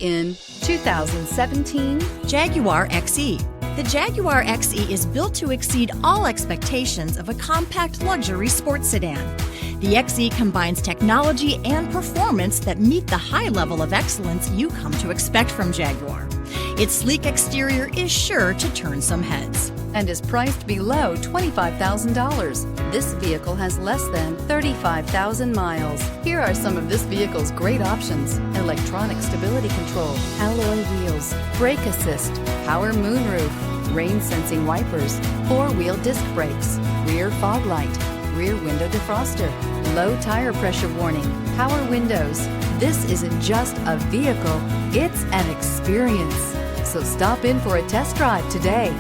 In 2017 Jaguar XE. The Jaguar XE is built to exceed all expectations of a compact luxury sports sedan. The XE combines technology and performance that meet the high level of excellence you come to expect from Jaguar. Its sleek exterior is sure to turn some heads. and is priced below $25,000. This vehicle has less than 35,000 miles. Here are some of this vehicle's great options: electronic stability control, alloy wheels, brake assist, power moonroof, rain sensing wipers, four-wheel disc brakes, rear fog light, rear window defroster, low tire pressure warning, power windows. This isn't just a vehicle, it's an experience. So stop in for a test drive today.